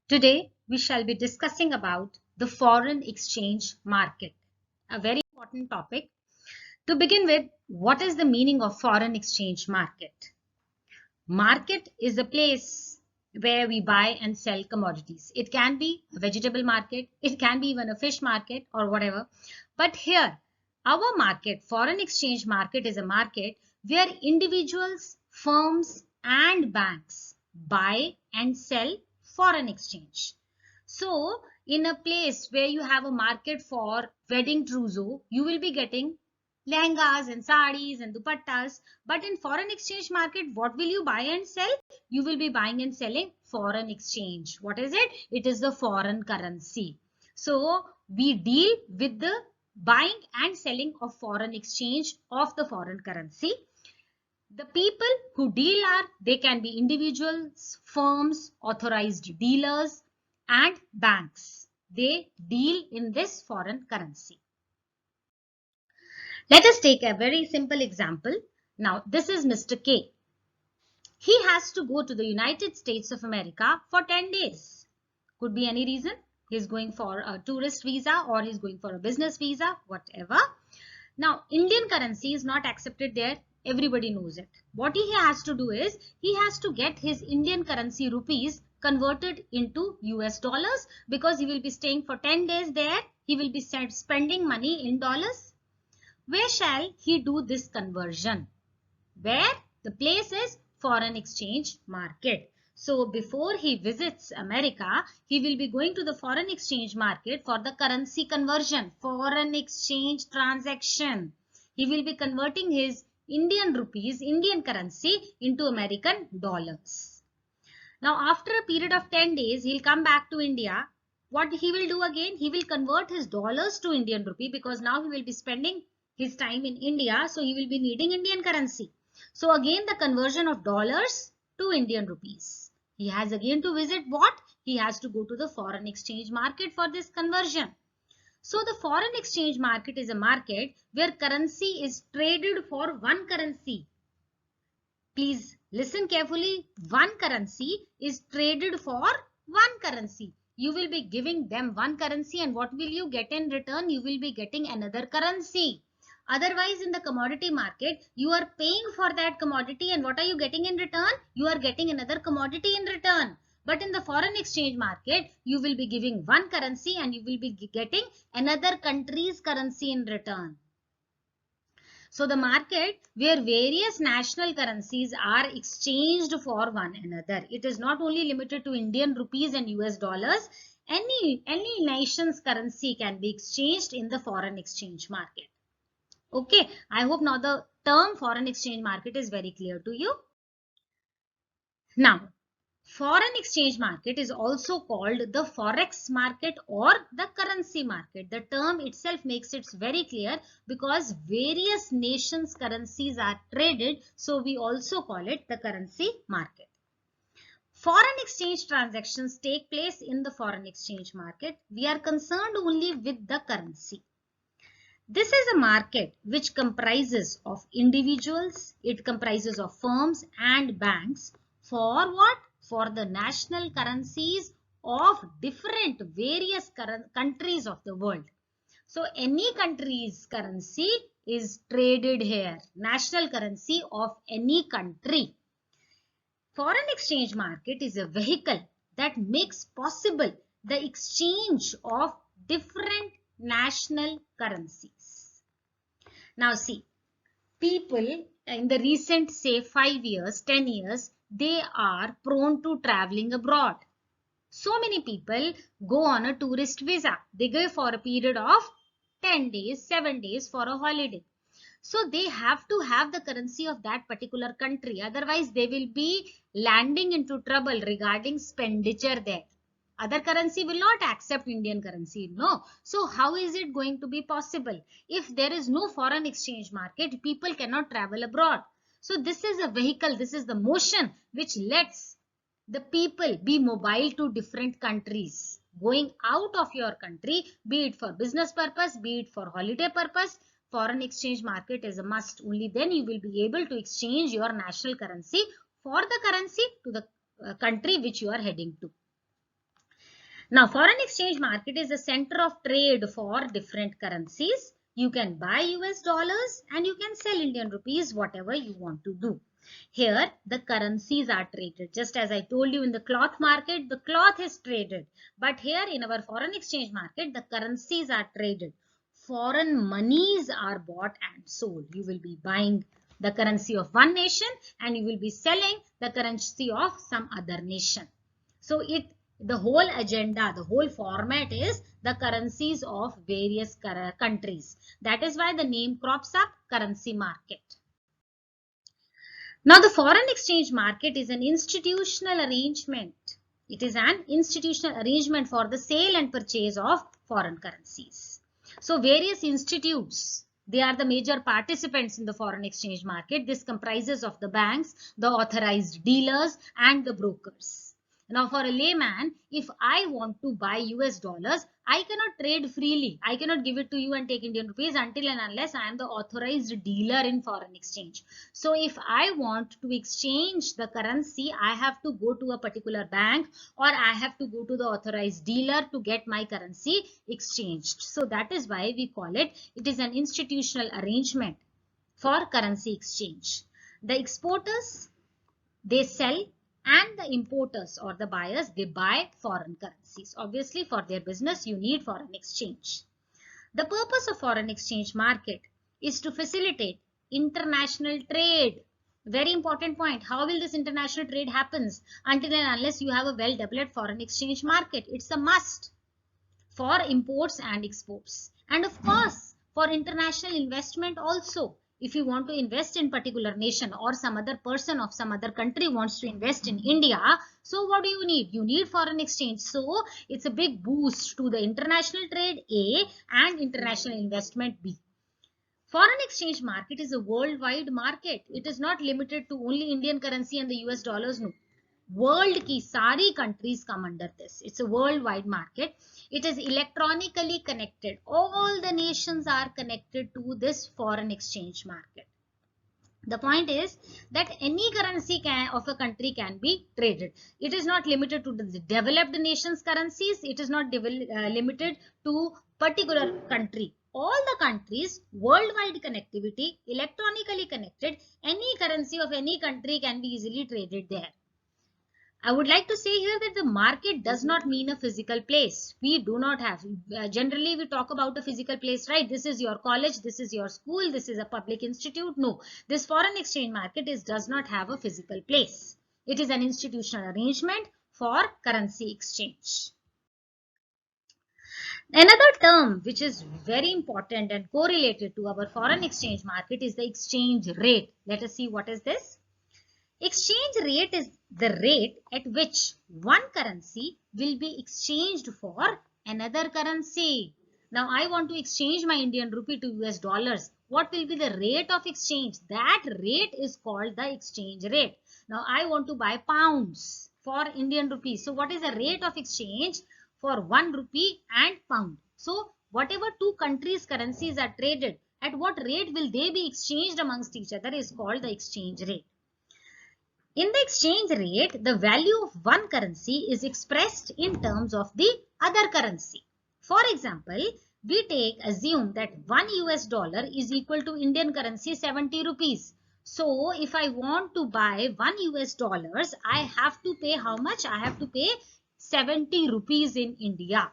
Today, we shall be discussing about the foreign exchange market, a very important topic. To begin with, what is the meaning of foreign exchange market? Market is a place where we buy and sell commodities. It can be a vegetable market, it can be even a fish market or whatever. But here, our market, foreign exchange market, is a market where individuals, firms, and banks buy and sell foreign exchange. So, in a place where you have a market for wedding trousseau, you will be getting lehengas and saris and dupattas. But in foreign exchange market, what will you buy and sell? You will be buying and selling foreign exchange. What is it? It is the foreign currency. So we deal with the buying and selling of foreign exchange of the foreign currency. The people who deal they can be individuals, firms, authorized dealers, and banks. They deal in this foreign currency. Let us take a very simple example. Now, this is Mr. K. He has to go to the United States of America for 10 days. Could be any reason. He's going for a tourist visa or he's going for a business visa, whatever. Now, Indian currency is not accepted there. Everybody knows it. What he has to do is, he has to get his Indian currency rupees converted into US dollars because he will be staying for 10 days there. He will be spending money in dollars. Where shall he do this conversion? Where? The place is foreign exchange market. So before he visits America, he will be going to the foreign exchange market for the currency conversion, foreign exchange transaction. He will be converting his Indian rupees, Indian currency into American dollars. Now after a period of 10 days, he'll come back to India. What he will do again? He will convert his dollars to Indian rupee because now he will be spending his time in India, so he will be needing Indian currency. So again the conversion of dollars to Indian rupees. He has again to visit what? He has to go to the foreign exchange market for this conversion. So the foreign exchange market is a market where currency is traded for one currency. Please listen carefully. One currency is traded for one currency. You will be giving them one currency and what will you get in return? You will be getting another currency. Otherwise, in the commodity market, you are paying for that commodity and what are you getting in return? You are getting another commodity in return. But in the foreign exchange market, you will be giving one currency and you will be getting another country's currency in return. So the market where various national currencies are exchanged for one another. It is not only limited to Indian rupees and US dollars. Any nation's currency can be exchanged in the foreign exchange market. Okay, I hope now the term foreign exchange market is very clear to you. Now, foreign exchange market is also called the forex market or the currency market. The term itself makes it very clear because various nations' currencies are traded, so we also call it the currency market. Foreign exchange transactions take place in the foreign exchange market. We are concerned only with the currency. This is a market which comprises of individuals, it comprises of firms and banks for what? For the national currencies of different various countries of the world. So any country's currency is traded here, national currency of any country. Foreign exchange market is a vehicle that makes possible the exchange of different national currencies. Now see, people in the recent say 5 years, 10 years, they are prone to traveling abroad. So many people go on a tourist visa. They go for a period of 10 days, 7 days for a holiday. So they have to have the currency of that particular country. Otherwise, they will be landing into trouble regarding expenditure there. Other currency will not accept Indian currency. No. So how is it going to be possible? If there is no foreign exchange market, people cannot travel abroad. So this is a vehicle, this is the motion which lets the people be mobile to different countries. Going out of your country, be it for business purpose, be it for holiday purpose, foreign exchange market is a must. Only then you will be able to exchange your national currency for the currency to the country which you are heading to. Now, foreign exchange market is a center of trade for different currencies. You can buy US dollars and you can sell Indian rupees, whatever you want to do. Here, the currencies are traded. Just as I told you in the cloth market, the cloth is traded. But here in our foreign exchange market, the currencies are traded. Foreign monies are bought and sold. You will be buying the currency of one nation and you will be selling the currency of some other nation. So the whole agenda, the whole format is the currencies of various countries. That is why the name crops up, currency market. Now, the foreign exchange market is an institutional arrangement. It is an institutional arrangement for the sale and purchase of foreign currencies. So, various institutes, they are the major participants in the foreign exchange market. This comprises of the banks, the authorized dealers, and the brokers. Now, for a layman, if I want to buy US dollars, I cannot trade freely. I cannot give it to you and take Indian rupees until and unless I am the authorized dealer in foreign exchange. So, if I want to exchange the currency, I have to go to a particular bank or I have to go to the authorized dealer to get my currency exchanged. So, that is why we call it is an institutional arrangement for currency exchange. The exporters, they sell, and the importers or the buyers, they buy foreign currencies. Obviously, for their business, you need foreign exchange. The purpose of foreign exchange market is to facilitate international trade. Very important point. How will this international trade happens? Until and unless you have a well-developed foreign exchange market. It's a must for imports and exports. And of course, for international investment also. If you want to invest in particular nation or some other person of some other country wants to invest in India, so what do you need? You need foreign exchange. So it's a big boost to the international trade A and international investment B. Foreign exchange market is a worldwide market. It is not limited to only Indian currency and the US dollars. No. World ki sari countries come under this. It's a worldwide market. It is electronically connected. All the nations are connected to this foreign exchange market. The point is that any currency of a country can be traded. It is not limited to the developed nations' currencies. It is not limited to particular country. All the countries, worldwide connectivity, electronically connected, any currency of any country can be easily traded there. I would like to say here that the market does not mean a physical place. We do not have. Generally, we talk about a physical place, right? This is your college, this is your school, this is a public institute. No, this foreign exchange market does not have a physical place. It is an institutional arrangement for currency exchange. Another term which is very important and correlated to our foreign exchange market is the exchange rate. Let us see what is this. Exchange rate is the rate at which one currency will be exchanged for another currency. Now, I want to exchange my Indian rupee to US dollars. What will be the rate of exchange? That rate is called the exchange rate. Now, I want to buy pounds for Indian rupees. So, what is the rate of exchange for 1 rupee and pound? So, whatever two countries' currencies are traded, at what rate will they be exchanged amongst each other is called the exchange rate. In the exchange rate, the value of one currency is expressed in terms of the other currency. For example, we assume that 1 US dollar is equal to Indian currency 70 rupees. So, if I want to buy 1 US dollars, I have to pay how much? I have to pay 70 rupees in India.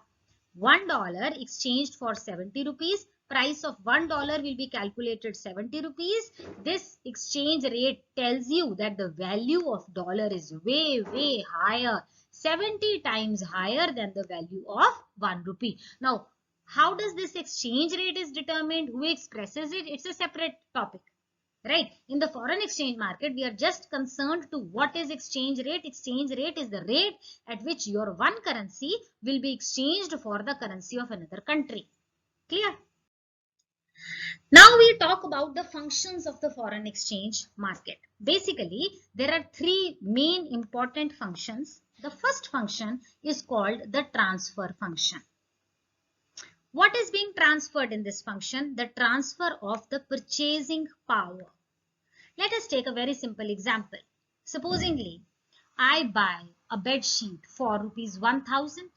$1 exchanged for 70 rupees. Price of $1 will be calculated 70 rupees. This exchange rate tells you that the value of dollar is way higher, 70 times higher than the value of 1 rupee. Now, how does this exchange rate is determined? Who expresses it? It's a separate topic. Right? In the foreign exchange market, we are just concerned to what is exchange rate. Exchange rate is the rate at which your one currency will be exchanged for the currency of another country. Clear? Now we talk about the functions of the foreign exchange market. Basically, there are three main important functions. The first function is called the transfer function. What is being transferred in this function? The transfer of the purchasing power. Let us take a very simple example. Supposingly, I buy a bed sheet for rupees 1000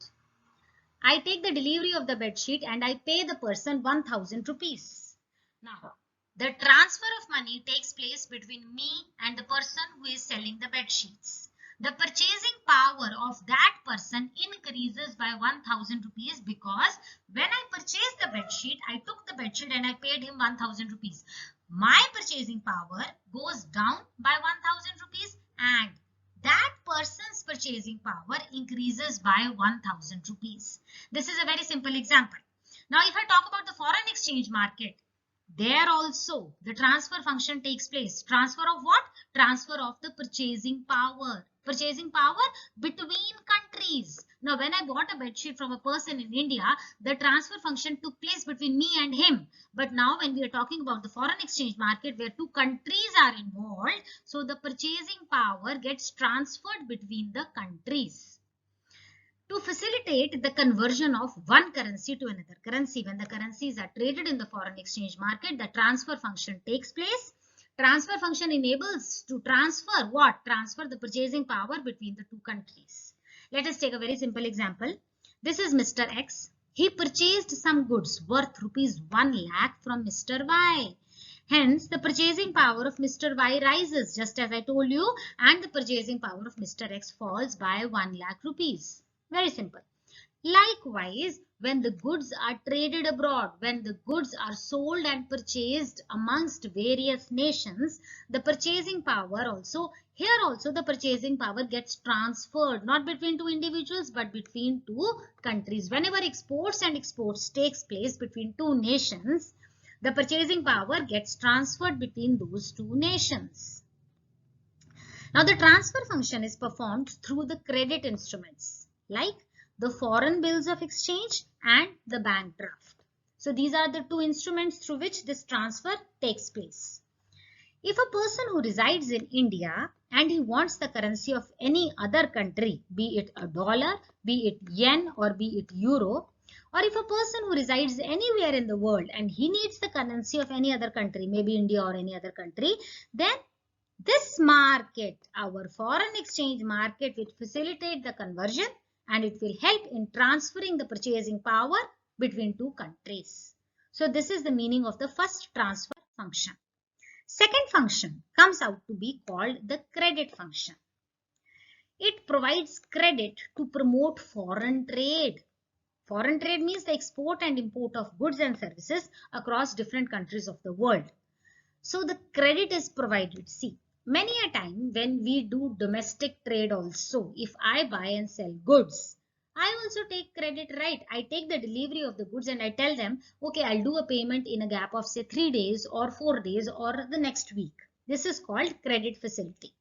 I take the delivery of the bed sheet and I pay the person 1000 rupees. Now, the transfer of money takes place between me and the person who is selling the bed sheets. The purchasing power of that person increases by 1000 rupees because when I purchased the bed sheet, I took the bed sheet and I paid him 1000 rupees. My purchasing power goes down by 1000 rupees and that person's purchasing power increases by 1000 rupees. This is a very simple example. Now, if I talk about the foreign exchange market, there also the transfer function takes place. Transfer of what? Transfer of the purchasing power. Purchasing power between countries. Now, when I bought a bedsheet from a person in India, the transfer function took place between me and him. But now when we are talking about the foreign exchange market where two countries are involved, so the purchasing power gets transferred between the countries. To facilitate the conversion of one currency to another currency, when the currencies are traded in the foreign exchange market, the transfer function takes place. Transfer function enables to transfer what? Transfer the purchasing power between the two countries. Let us take a very simple example. This is Mr. X. He purchased some goods worth rupees 1 lakh from Mr. Y. Hence, the purchasing power of Mr. Y rises, just as I told you, and the purchasing power of Mr. X falls by 1 lakh rupees. Very simple. Likewise, when the goods are traded abroad, when the goods are sold and purchased amongst various nations, the purchasing power also, here also the purchasing power gets transferred, not between two individuals, but between two countries. Whenever exports and exports takes place between two nations, the purchasing power gets transferred between those two nations. Now, the transfer function is performed through the credit instruments, like the foreign bills of exchange and the bank draft. So these are the two instruments through which this transfer takes place. If a person who resides in India and he wants the currency of any other country, be it a dollar, be it yen or be it euro, or if a person who resides anywhere in the world and he needs the currency of any other country, maybe India or any other country, then this market, our foreign exchange market, will facilitate the conversion and it will help in transferring the purchasing power between two countries. So this is the meaning of the first transfer function. Second function comes out to be called the credit function. It provides credit to promote foreign trade. Foreign trade means the export and import of goods and services across different countries of the world. So the credit is provided. See, many a time when we do domestic trade also, if I buy and sell goods, I also take credit, right? I take the delivery of the goods and I tell them, okay, I'll do a payment in a gap of say 3 days or 4 days or the next week. This is called credit facility.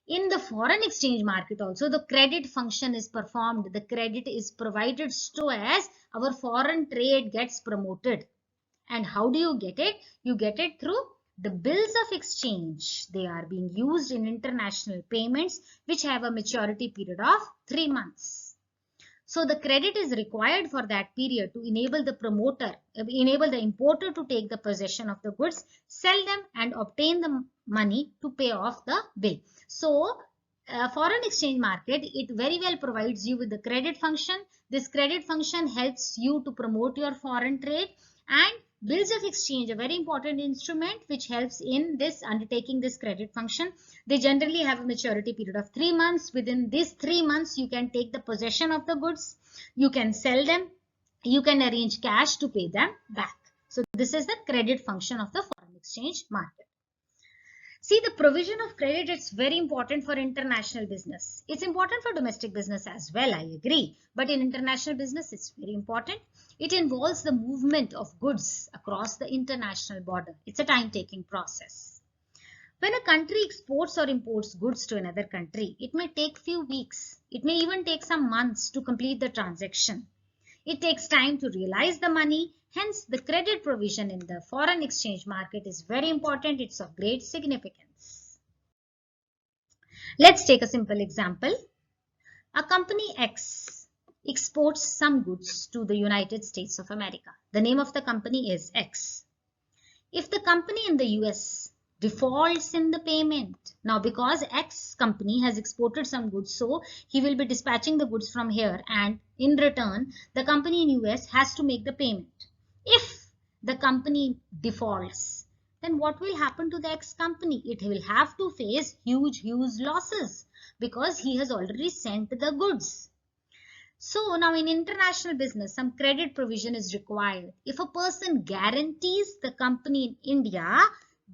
In the foreign exchange market also, the credit function is performed. The credit is provided so as our foreign trade gets promoted. And how do you get it? You get it through the bills of exchange. They are being used in international payments which have a maturity period of 3 months. So the credit is required for that period to enable the importer to take the possession of the goods, sell them and obtain the money to pay off the bill. So foreign exchange market, it very well provides you with the credit function. This credit function helps you to promote your foreign trade, and bills of exchange, a very important instrument which helps in this undertaking this credit function. They generally have a maturity period of 3 months. Within these 3 months, you can take the possession of the goods, you can sell them, you can arrange cash to pay them back. So this is the credit function of the foreign exchange market. See, the provision of credit is very important for international business. It's important for domestic business as well, I agree. But in international business, it's very important. It involves the movement of goods across the international border. It's a time-taking process. When a country exports or imports goods to another country, it may take few weeks. It may even take some months to complete the transaction. It takes time to realize the money. Hence, the credit provision in the foreign exchange market is very important. It's of great significance. Let's take a simple example. A company X exports some goods to the United States of America. The name of the company is X. If the company in the US defaults in the payment. Now, because X company has exported some goods, so he will be dispatching the goods from here, and in return, the company in US has to make the payment. If the company defaults, then what will happen to the X company? It will have to face huge losses because he has already sent the goods. So now in international business, some credit provision is required. If a person guarantees the company in India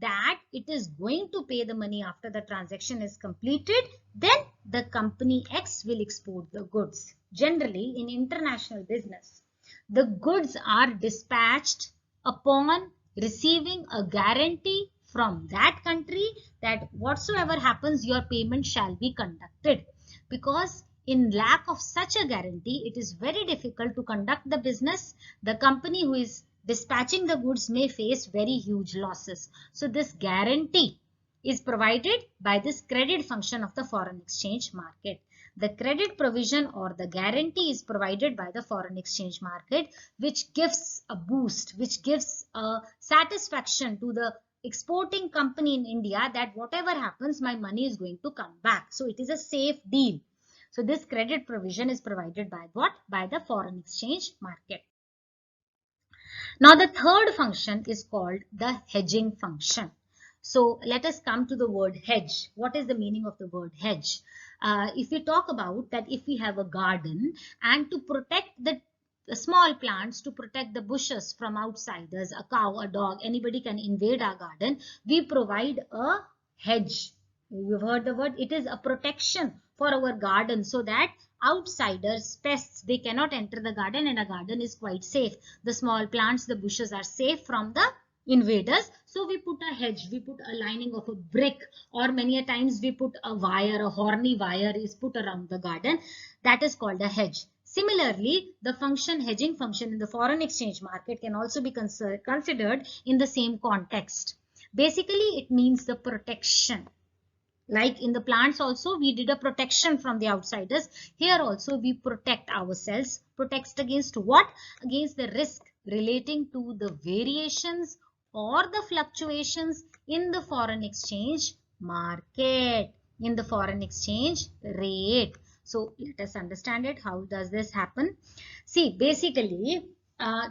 that it is going to pay the money after the transaction is completed, then the company X will export the goods. Generally, in international business, the goods are dispatched upon receiving a guarantee from that country that whatsoever happens, your payment shall be conducted. Because in lack of such a guarantee, it is very difficult to conduct the business. The company who is dispatching the goods may face very huge losses. So this guarantee is provided by this credit function of the foreign exchange market. The credit provision or the guarantee is provided by the foreign exchange market, which gives a boost, which gives a satisfaction to the exporting company in India that whatever happens, my money is going to come back. So it is a safe deal. So this credit provision is provided by what? By the foreign exchange market. Now the third function is called the hedging function. So let us come to the word hedge. What is the meaning of the word hedge? If we talk about that, if we have a garden and to protect the small plants, to protect the bushes from outsiders, a cow, a dog, anybody can invade our garden, we provide a hedge. You've heard the word. It is a protection for our garden so that outsiders, pests, they cannot enter the garden and a garden is quite safe. The small plants, the bushes are safe from the invaders. So we put a hedge, we put a lining of a brick, or many a times we put a wire, a horny wire is put around the garden. That is called a hedge. Similarly, the function hedging function in the foreign exchange market can also be considered in the same context. Basically, it means the protection. Like in the plants also, we did a protection from the outsiders. Here also, we protect ourselves. Protect against what? Against the risk relating to the variations or the fluctuations in the foreign exchange market, in the foreign exchange rate. So let us understand it. How does this happen? See, basically,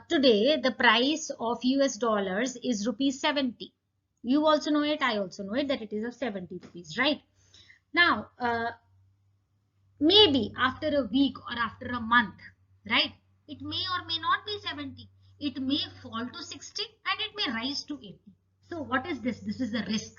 today the price of US dollars is rupees 70. You also know it, I also know it, that it is of 70 rupees, right? Now, maybe after a week or after a month, right? It may or may not be 70. It may fall to 60 and it may rise to 80. So what is this? This is the risk.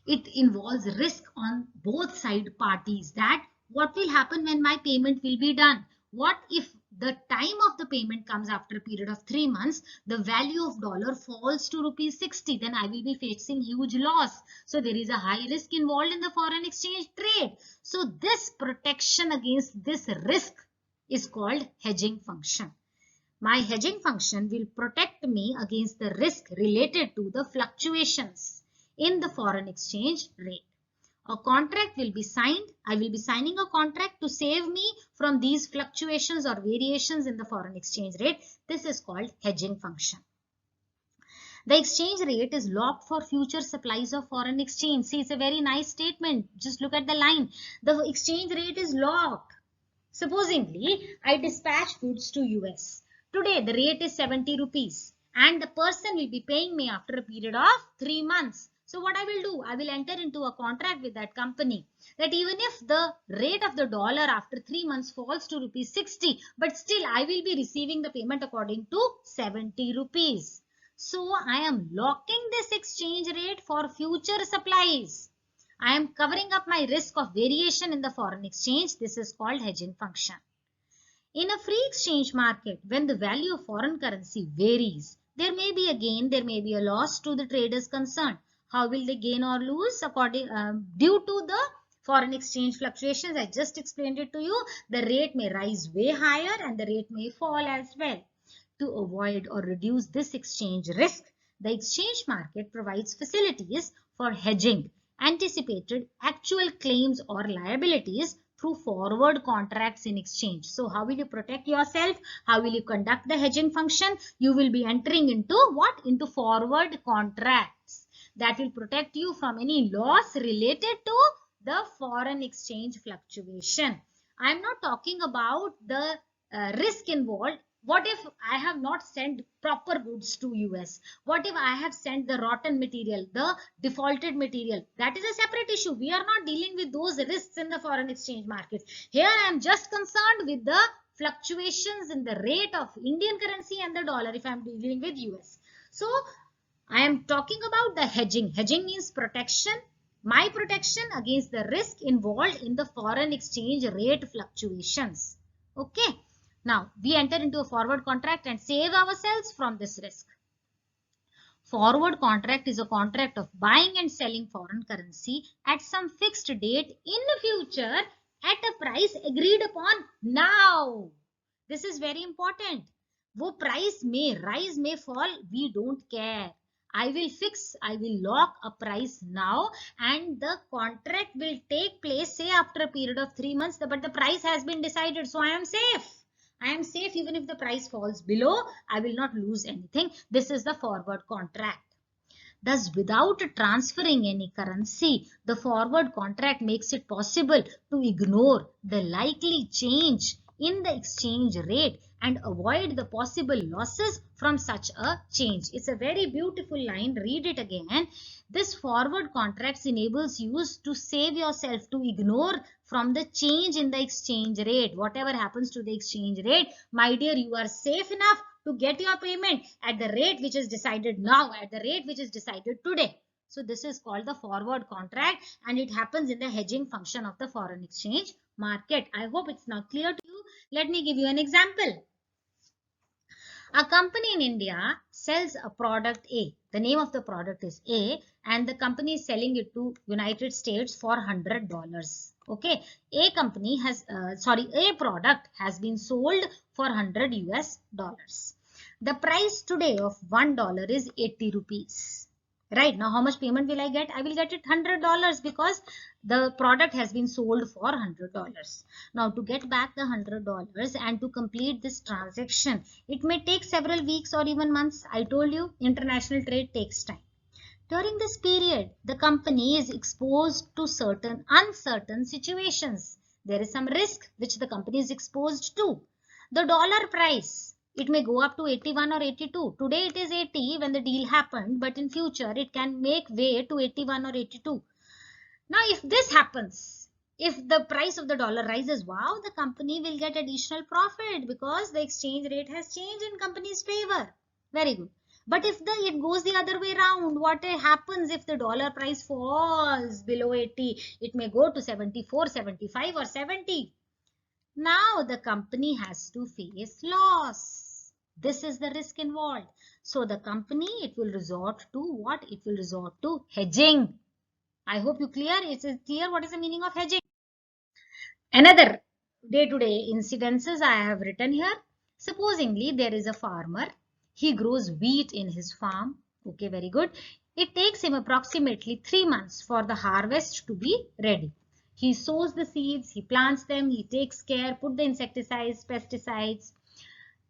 It involves risk on both side parties, that what will happen when my payment will be done? What if the time of the payment comes after a period of 3 months, the value of dollar falls to rupees 60, then I will be facing huge loss. So there is a high risk involved in the foreign exchange trade. So this protection against this risk is called hedging function. My hedging function will protect me against the risk related to the fluctuations in the foreign exchange rate. A contract will be signed. I will be signing a contract to save me from these fluctuations or variations in the foreign exchange rate. This is called hedging function. The exchange rate is locked for future supplies of foreign exchange. See, it's a very nice statement. Just look at the line. The exchange rate is locked. Supposingly, I dispatch goods to US. Today, the rate is 70 rupees and the person will be paying me after a period of 3 months. So what I will do, I will enter into a contract with that company that even if the rate of the dollar after 3 months falls to rupees 60, but still I will be receiving the payment according to 70 rupees. So I am locking this exchange rate for future supplies. I am covering up my risk of variation in the foreign exchange. This is called hedging function. In a free exchange market, when the value of foreign currency varies, there may be a gain, there may be a loss to the traders concerned. How will they gain or lose? Due to the foreign exchange fluctuations, I just explained it to you. The rate may rise way higher and the rate may fall as well. To avoid or reduce this exchange risk, the exchange market provides facilities for hedging anticipated actual claims or liabilities through forward contracts in exchange. So how will you protect yourself? How will you conduct the hedging function? You will be entering into what? Into forward contracts. that will protect you from any loss related to the foreign exchange fluctuation. I am not talking about the risk involved. What if I have not sent proper goods to US? What if I have sent the rotten material, the defaulted material? That is a separate issue. We are not dealing with those risks in the foreign exchange market. Here I am just concerned with the fluctuations in the rate of Indian currency and the dollar if I am dealing with US. So I am talking about the hedging. Hedging means protection, my protection against the risk involved in the foreign exchange rate fluctuations. Okay. Now, we enter into a forward contract and save ourselves from this risk. Forward contract is a contract of buying and selling foreign currency at some fixed date in the future at a price agreed upon now. This is very important. वो price may rise, may fall, we don't care. I will lock a price now and the contract will take place say after a period of 3 months, but the price has been decided, so I am safe. I am safe even if the price falls below, I will not lose anything. This is the forward contract. Thus, without transferring any currency, the forward contract makes it possible to ignore the likely change in the exchange rate and avoid the possible losses from such a change. It's a very beautiful line. Read it again. This forward contracts enables you to save yourself, to ignore from the change in the exchange rate. Whatever happens to the exchange rate, my dear, you are safe enough to get your payment at the rate which is decided now, at the rate which is decided today. So this is called the forward contract and it happens in the hedging function of the foreign exchange market. I hope it's now clear to you. Let me give you an example. A company in India sells a product A. The name of the product is A and the company is selling it to United States for $100. Okay, a product has been sold for 100 US dollars. The price today of $1 is 80 rupees. Right now, how much payment will I get? I will get it $100 because the product has been sold for $100. Now, to get back the $100 and to complete this transaction, it may take several weeks or even months. I told you, international trade takes time. During this period, the company is exposed to certain uncertain situations. There is some risk which the company is exposed to. The dollar price, it may go up to 81 or 82. Today it is 80 when the deal happened, but in future it can make way to 81 or 82. Now if this happens, if the price of the dollar rises, wow, the company will get additional profit because the exchange rate has changed in company's favor. Very good. But if it goes the other way around, what happens if the dollar price falls below 80? It may go to 74, 75 or 70. Now the company has to face loss. This is the risk involved. So the company, it will resort to what? It will resort to hedging. I hope you clear. It is clear what is the meaning of hedging. Another day-to-day incidences I have written here. Supposingly there is a farmer. He grows wheat in his farm. Okay, very good. It takes him approximately 3 months for the harvest to be ready. He sows the seeds, he plants them, he takes care, put the insecticides, pesticides,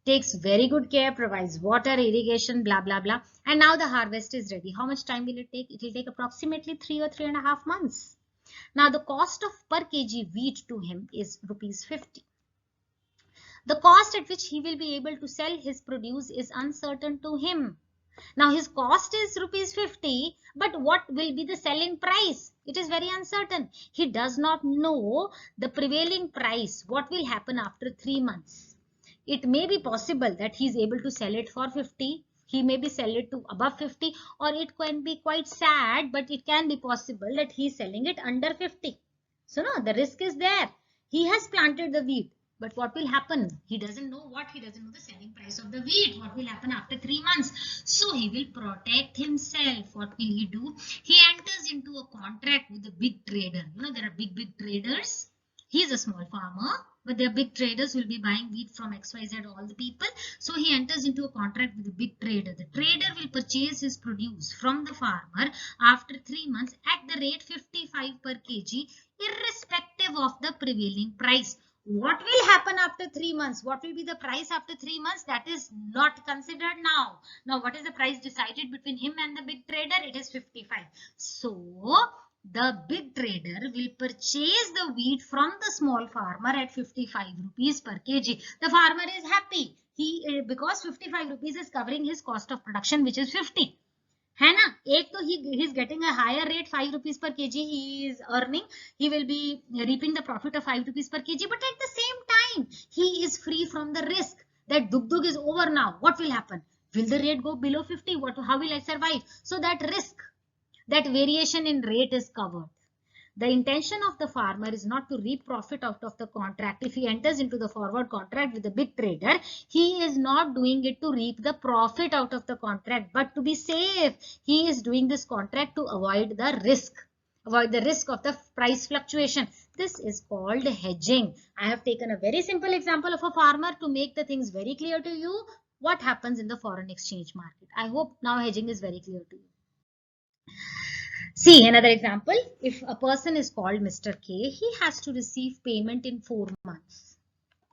takes very good care, provides water, irrigation, blah, blah, blah. And now the harvest is ready. How much time will it take? It will take approximately 3 or 3.5 months. Now the cost of per kg wheat to him is rupees 50. The cost at which he will be able to sell his produce is uncertain to him. Now his cost is rupees 50, but what will be the selling price? It is very uncertain. He does not know the prevailing price. What will happen after 3 months? It may be possible that he is able to sell it for 50. He may be sell it to above 50, or it can be quite sad, but it can be possible that he is selling it under 50. So no, the risk is there. He has planted the wheat. But what will happen? He doesn't know what? He doesn't know the selling price of the wheat. What will happen after 3 months? So he will protect himself. What will he do? He enters into a contract with a big trader. You know, there are big traders. He is a small farmer, but there are big traders who will be buying wheat from XYZ, all the people. So he enters into a contract with a big trader. The trader will purchase his produce from the farmer after 3 months at the rate 55 per kg, irrespective of the prevailing price. What will happen after 3 months? What will be the price after 3 months? That is not considered now. Now, what is the price decided between him and the big trader? It is 55. So, the big trader will purchase the wheat from the small farmer at 55 rupees per kg. The farmer is happy. Because 55 rupees is covering his cost of production, which is 50. है ना एक तो he is getting a higher rate 5 rupees per kg he is earning, he will be reaping the profit of 5 rupees per kg, but at the same time he is free from the risk that dug is over now. What will happen? Will the rate go below 50? How will I survive? So that risk, that variation in rate is covered. The intention of the farmer is not to reap profit out of the contract. If he enters into the forward contract with the big trader, he is not doing it to reap the profit out of the contract, but to be safe. He is doing this contract to avoid the risk of the price fluctuation. This is called hedging. I have taken a very simple example of a farmer to make the things very clear to you what happens in the foreign exchange market. I hope now hedging is very clear to you. See another example. If a person is called Mr. K, he has to receive payment in 4 months.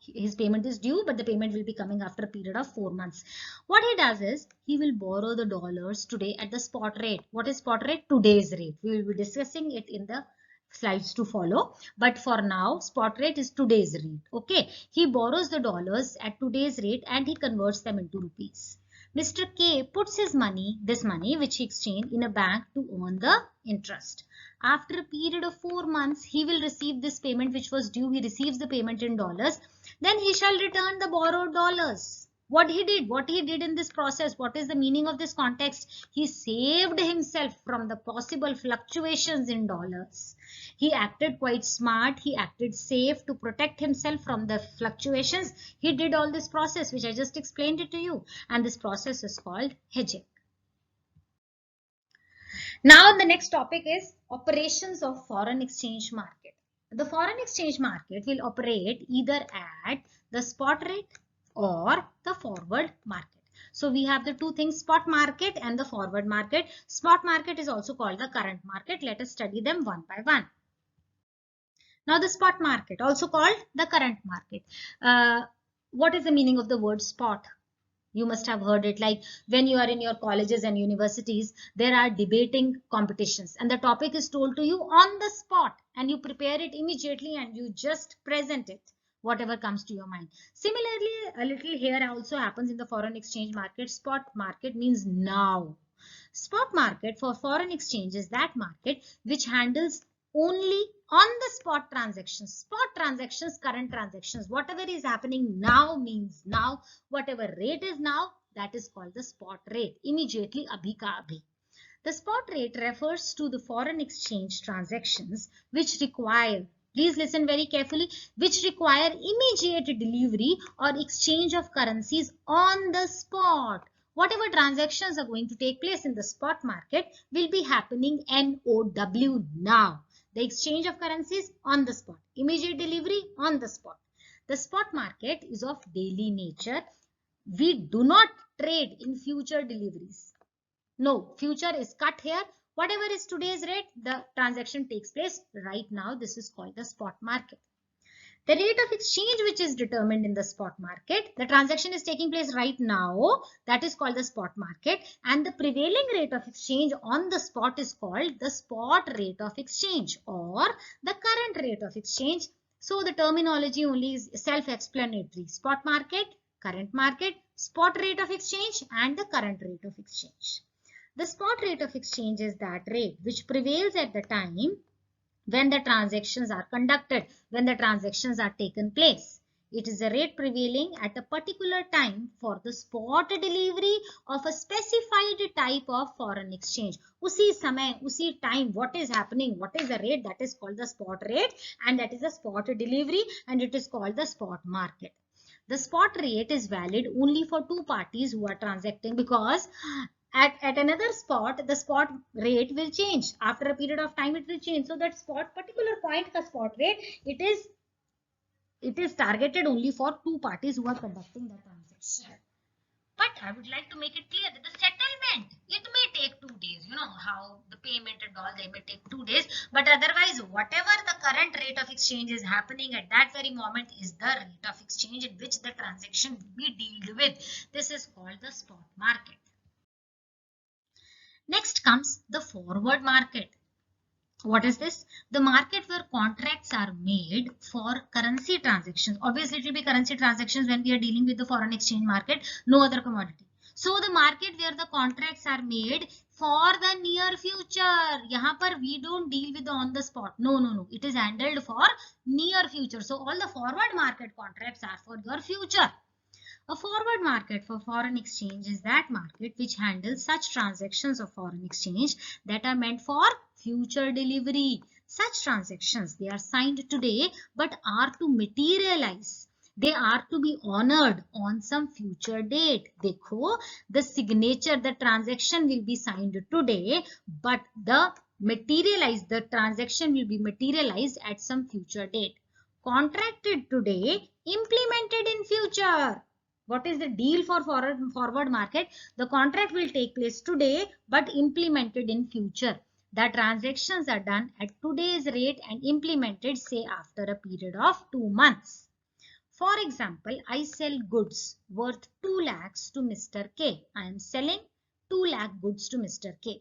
His payment is due, but the payment will be coming after a period of 4 months. What he does is, he will borrow the dollars today at the spot rate. What is spot rate? Today's rate. We will be discussing it in the slides to follow. But for now, spot rate is today's rate. Okay. He borrows the dollars at today's rate and he converts them into rupees. Mr. K puts his money, this money which he exchanged, in a bank to earn the interest. After a period of 4 months, he will receive this payment which was due. He receives the payment in dollars. Then he shall return the borrowed dollars. What he did in this process, what is the meaning of this context? He saved himself from the possible fluctuations in dollars. He acted quite smart. He acted safe to protect himself from the fluctuations. He did all this process which I just explained it to you. And this process is called hedging. Now the next topic is operations of foreign exchange market. The foreign exchange market will operate either at the spot rate or the forward market. So we have the two things, spot market and the forward market. Spot market is also called the current market. Let us study them one by one. Now the spot market, also called the current market. What is the meaning of the word spot? You must have heard it, like when you are in your colleges and universities, there are debating competitions and the topic is told to you on the spot and you prepare it immediately and you just present it, whatever comes to your mind. Similarly, a little here also happens in the foreign exchange market. Spot market means now. Spot market for foreign exchange is that market which handles only on the spot transactions. Spot transactions, current transactions, whatever is happening now means now. Whatever rate is now, that is called the spot rate. Immediately, abhi ka abhi. The spot rate refers to the foreign exchange transactions which require, please listen very carefully, which require immediate delivery or exchange of currencies on the spot. Whatever transactions are going to take place in the spot market will be happening NOW now. The exchange of currencies on the spot. Immediate delivery on the spot. The spot market is of daily nature. We do not trade in future deliveries. No, future is cut here. Whatever is today's rate, the transaction takes place right now. This is called the spot market. The rate of exchange which is determined in the spot market, the transaction is taking place right now, that is called the spot market, and the prevailing rate of exchange on the spot is called the spot rate of exchange or the current rate of exchange. So the terminology only is self-explanatory. Spot market, current market, spot rate of exchange and the current rate of exchange. The spot rate of exchange is that rate which prevails at the time when the transactions are conducted, when the transactions are taken place. It is a rate prevailing at a particular time for the spot delivery of a specified type of foreign exchange. Usi samay, usi time, what is happening, what is the rate, that is called the spot rate, and that is a spot delivery, and it is called the spot market. The spot rate is valid only for two parties who are transacting, because at another spot, the spot rate will change. After a period of time, it will change. So that particular point, the spot rate, it is targeted only for two parties who are conducting the transaction. But I would like to make it clear that the settlement payment. It may take 2 days, you know how the payment and all, they may take 2 days, but otherwise whatever the current rate of exchange is happening at that very moment is the rate of exchange in which the transaction will be dealt with. This is called the spot market. Next comes the forward market. What is this? The market where contracts are made for currency transactions. Obviously, it will be currency transactions when we are dealing with the foreign exchange market, no other commodity. So, the market where the contracts are made for the near future. Yahan par we don't deal with the on the spot. No. It is handled for near future. So, all the forward market contracts are for your future. A forward market for foreign exchange is that market which handles such transactions of foreign exchange that are meant for future delivery. Such transactions, they are signed today but are to materialize. They are to be honored on some future date. Dekho, the signature, the transaction will be signed today, but the transaction will be materialized at some future date. Contracted today, implemented in future. What is the deal for forward market? The contract will take place today but implemented in future. The transactions are done at today's rate and implemented, say, after a period of 2 months. For example, I sell goods worth 2 lakhs to Mr. K. I am selling 2 lakh goods to Mr. K.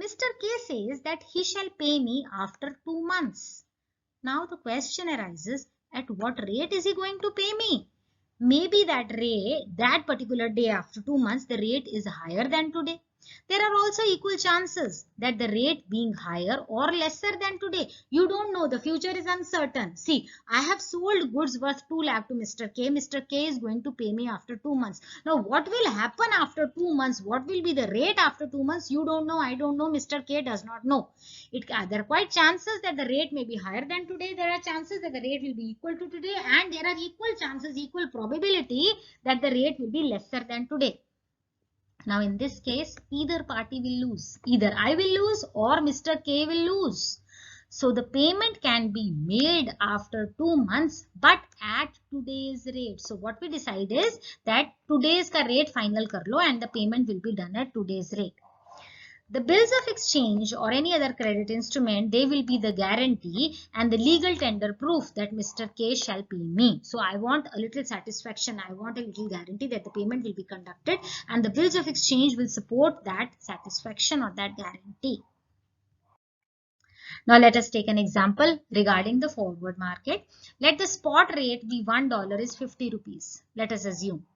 Mr. K says that he shall pay me after 2 months. Now the question arises, at what rate is he going to pay me? Maybe that particular day after 2 months, the rate is higher than today. There are also equal chances that the rate being higher or lesser than today. You don't know. The future is uncertain. See, I have sold goods worth 2 lakh to Mr. K. Mr. K is going to pay me after 2 months. Now, what will happen after 2 months? What will be the rate after 2 months? You don't know. I don't know. Mr. K does not know. There are quite chances that the rate may be higher than today. There are chances that the rate will be equal to today. And there are equal chances, equal probability that the rate will be lesser than today. Now, in this case, either party will lose. Either I will lose or Mr. K will lose. So, the payment can be made after 2 months but at today's rate. So, what we decide is that today's ka rate final kar lo and the payment will be done at today's rate. The bills of exchange or any other credit instrument, they will be the guarantee and the legal tender proof that Mr. K shall pay me. So I want a little satisfaction. I want a little guarantee that the payment will be conducted and the bills of exchange will support that satisfaction or that guarantee. Now let us take an example regarding the forward market. Let the spot rate be $1 is 50 rupees. Let us assume.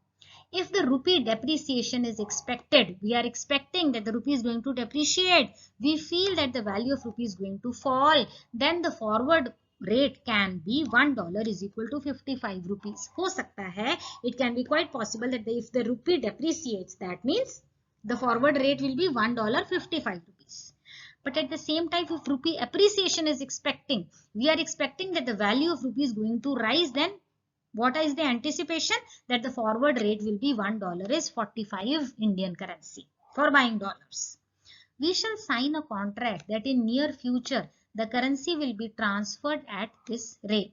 If the rupee depreciation is expected, we are expecting that the rupee is going to depreciate. We feel that the value of rupee is going to fall. Then the forward rate can be $1 is equal to 55 rupees. Ho sakta hai. It can be quite possible that if the rupee depreciates, that means the forward rate will be $1.55 rupees. But at the same time, if rupee appreciation is expecting, we are expecting that the value of rupee is going to rise, then what is the anticipation? That the forward rate will be $1 is 45 Indian currency for buying dollars. We shall sign a contract that in near future, the currency will be transferred at this rate.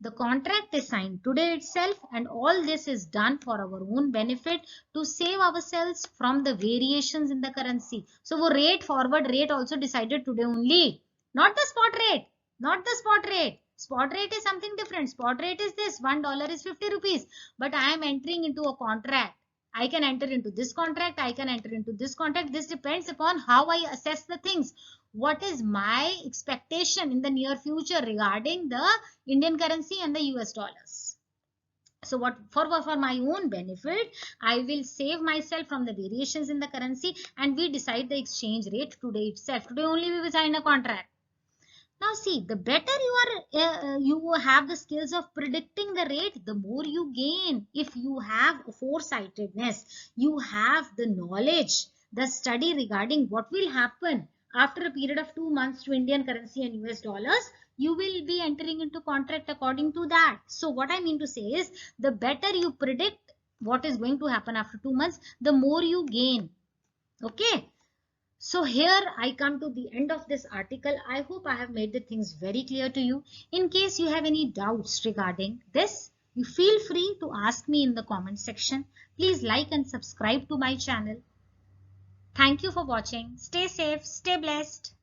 The contract is signed today itself and all this is done for our own benefit to save ourselves from the variations in the currency. So, forward rate also decided today only. Not the spot rate. Not the spot rate. Spot rate is something different. Spot rate is this. $1 is 50 rupees. But I am entering into a contract. I can enter into this contract. I can enter into this contract. This depends upon how I assess the things. What is my expectation in the near future regarding the Indian currency and the US dollars? So what for my own benefit, I will save myself from the variations in the currency and we decide the exchange rate today itself. Today only we will sign a contract. Now see, the better you have the skills of predicting the rate, the more you gain. If you have foresightedness, you have the knowledge, the study regarding what will happen after a period of 2 months to Indian currency and US dollars, you will be entering into contract according to that. So what I mean to say is, the better you predict what is going to happen after 2 months, the more you gain. Okay. So here I come to the end of this article. I hope I have made the things very clear to you. In case you have any doubts regarding this, you feel free to ask me in the comment section. Please like and subscribe to my channel. Thank you for watching. Stay safe, stay blessed.